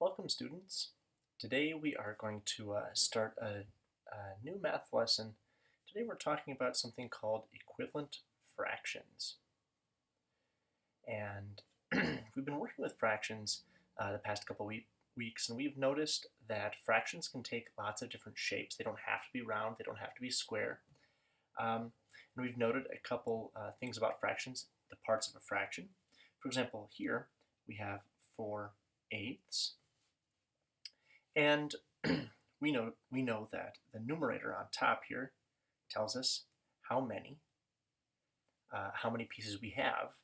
Welcome students. Today we are going to start a new math lesson. Today we're talking about something called equivalent fractions. And we've been working with fractions the past couple weeks, and we've noticed that fractions can take lots of different shapes. They don't have to be round, they don't have to be square. And we've noted a couple things about fractions, the parts of a fraction. For example, here we have 4/8. And we know that the numerator on top here tells us how many pieces we have,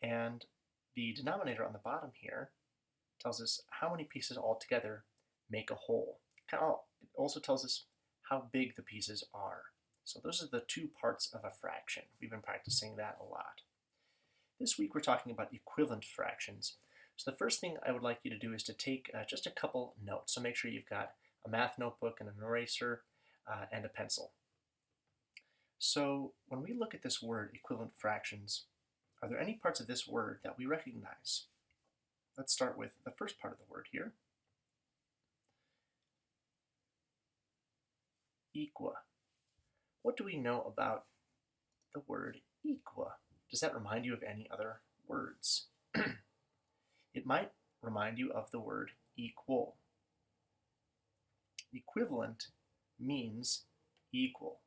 and the denominator on the bottom here tells us how many pieces altogether make a whole. It also tells us how big the pieces are. So those are the two parts of a fraction. We've been practicing that a lot. This week we're talking about equivalent fractions. So the first thing I would like you to do is to take just a couple notes. So make sure you've got a math notebook and an eraser and a pencil. So when we look at this word, equivalent fractions, are there any parts of this word that we recognize? Let's start with the first part of the word here. Equa. What do we know about the word equa? Does that remind you of any other words? It might remind you of the word equal. Equivalent means equal.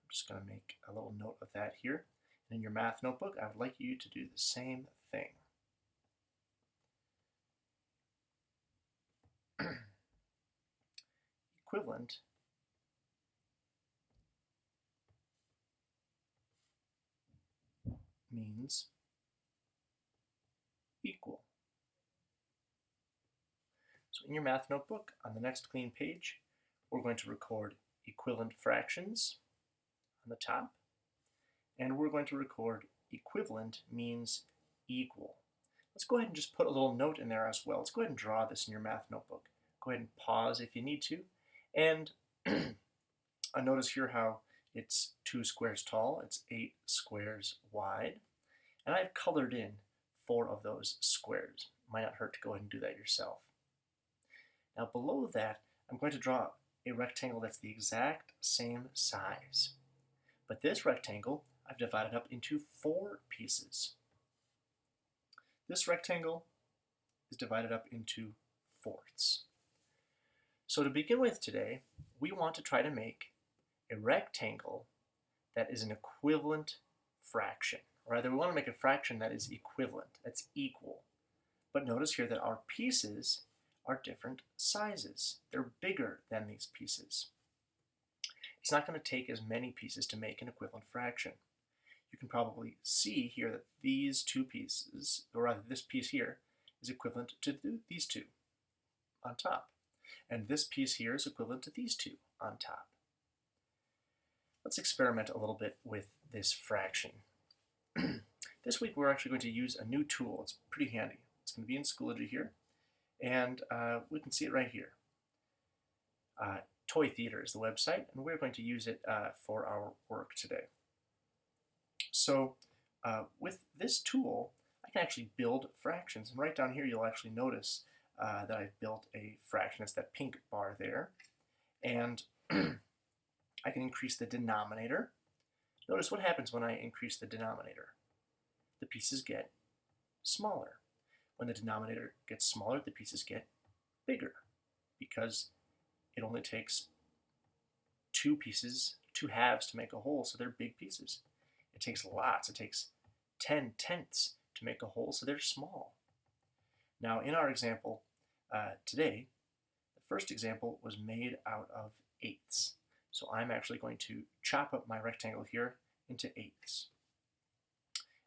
I'm just going to make a little note of that here. And in your math notebook, I would like you to do the same thing. Equivalent means equal. So in your math notebook, on the next clean page, we're going to record equivalent fractions on the top, and we're going to record equivalent means equal. Let's go ahead and just put a little note in there as well. Let's go ahead and draw this in your math notebook. Go ahead and pause if you need to. And I notice here how it's 2 squares tall, it's 8 squares wide, and I've colored in 4 of those squares. Might not hurt to go ahead and do that yourself. Now below that, I'm going to draw a rectangle that's the exact same size. But this rectangle, I've divided up into 4 pieces. This rectangle is divided up into fourths. So to begin with today, we want to try to make a rectangle that is an equivalent fraction. Or rather, we want to make a fraction that is equivalent, that's equal. But notice here that our pieces are different sizes. They're bigger than these pieces. It's not going to take as many pieces to make an equivalent fraction. You can probably see here that these two pieces, or rather this piece here, is equivalent to these two on top. And this piece here is equivalent to these two on top. Let's experiment a little bit with this fraction. This week we're actually going to use a new tool. It's pretty handy. It's going to be in Schoology here, and we can see it right here. Toy Theater is the website, and we're going to use it for our work today. So with this tool, I can actually build fractions. And right down here, you'll actually notice that I've built a fraction. That's that pink bar there. And I can increase the denominator. Notice what happens when I increase the denominator. The pieces get smaller. When the denominator gets smaller, the pieces get bigger, because it only takes 2 halves to make a whole, so they're big pieces. It takes lots. It takes 10 tenths to make a whole, so they're small. Now, in our example today, the first example was made out of eighths. So I'm actually going to chop up my rectangle here into eighths.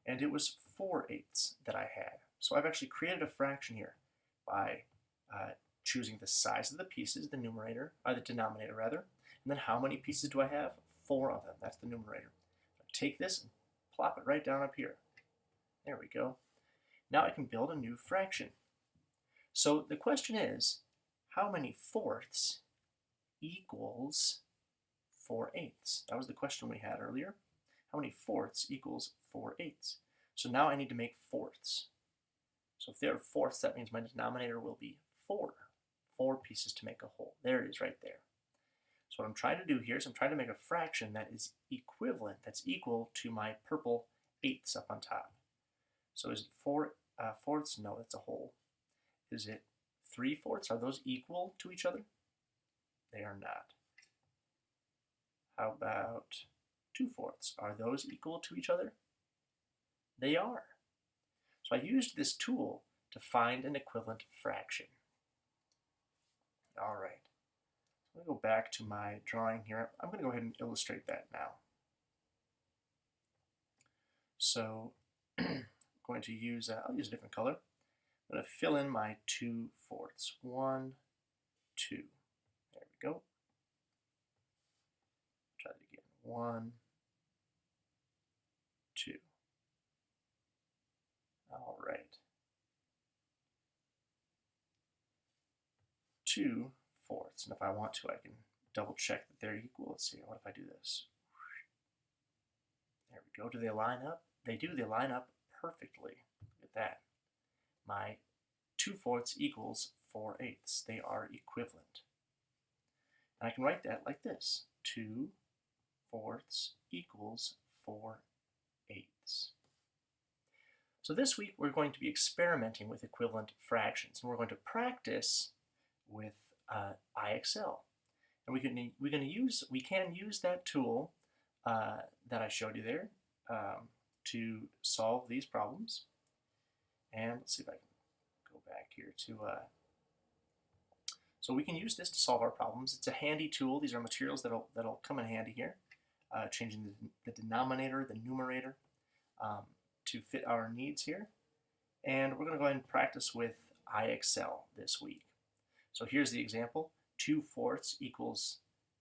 And it was 4/8 that I had. So I've actually created a fraction here by choosing the size of the pieces, the denominator rather, and then how many pieces do I have? 4 of them. That's the numerator. Take this and plop it right down up here. There we go. Now I can build a new fraction. So the question is, how many fourths equals 4/8? That was the question we had earlier. How many fourths equals 4/8? So now I need to make fourths. So if there are fourths, that means my denominator will be 4. 4 pieces to make a whole. There it is right there. So what I'm trying to do here is I'm trying to make a fraction that is equivalent, that's equal to my purple eighths up on top. So is it 4 fourths? No, that's a whole. Is it 3 fourths? Are those equal to each other? They are not. How about 2 fourths? Are those equal to each other? They are. So I used this tool to find an equivalent fraction. All right. I'm going to go back to my drawing here. I'm going to go ahead and illustrate that now. So I'm going to use, I'll use a different color. I'm going to fill in my 2 fourths. 1, 2. There we go. Try that again. 1, 2. All right. 2 fourths. And if I want to, I can double check that they're equal. Let's see. What if I do this? There we go. Do they line up? They do. They line up perfectly. Look at that. My 2 fourths equals 4 eighths. They are equivalent. And I can write that like this. 2 fourths equals 4 eighths. So this week we're going to be experimenting with equivalent fractions, and we're going to practice with IXL. And we can use that tool that I showed you there to solve these problems. And let's see if I can go back here to. So we can use this to solve our problems. It's a handy tool. These are materials that'll come in handy here. Changing the denominator, the numerator, to fit our needs here. And we're going to go ahead and practice with IXL this week. So here's the example. 2 fourths equals,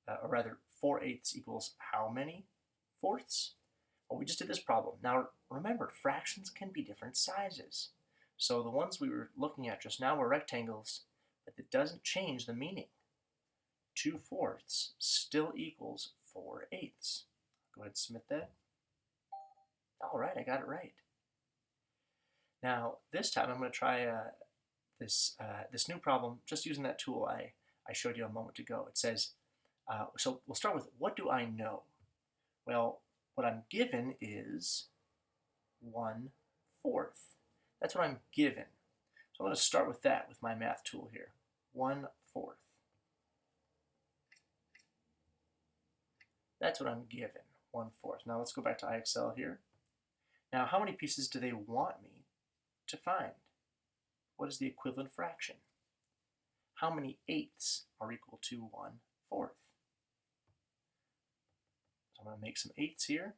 or rather 4 eighths equals how many fourths? Well, we just did this problem. Now remember, fractions can be different sizes. So the ones we were looking at just now were rectangles, but it doesn't change the meaning. 2 fourths still equals 4 eighths. Go ahead and submit that. All right, I got it right. Now this time I'm going to try this new problem just using that tool I showed you a moment ago. It says, so we'll start with, what do I know? Well, what I'm given is 1 fourth. That's what I'm given. So I'm going to start with that with my math tool here. 1 fourth. That's what I'm given, 1 fourth. Now let's go back to IXL here. Now how many pieces do they want me to find? What is the equivalent fraction? How many eighths are equal to 1 fourth? So I'm going to make some eighths here,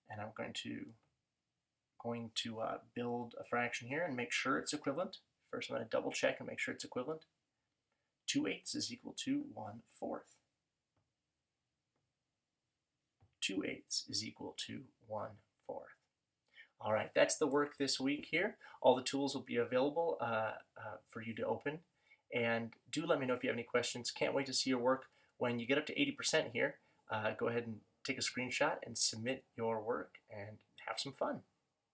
and I'm going to build a fraction here and make sure it's equivalent. First I'm going to double check and make sure it's equivalent. 2 eighths is equal to 1 fourth. 2 eighths is equal to 1 fourth. All right, that's the work this week here. All the tools will be available for you to open. And do let me know if you have any questions. Can't wait to see your work. When you get up to 80% here, go ahead and take a screenshot and submit your work and have some fun.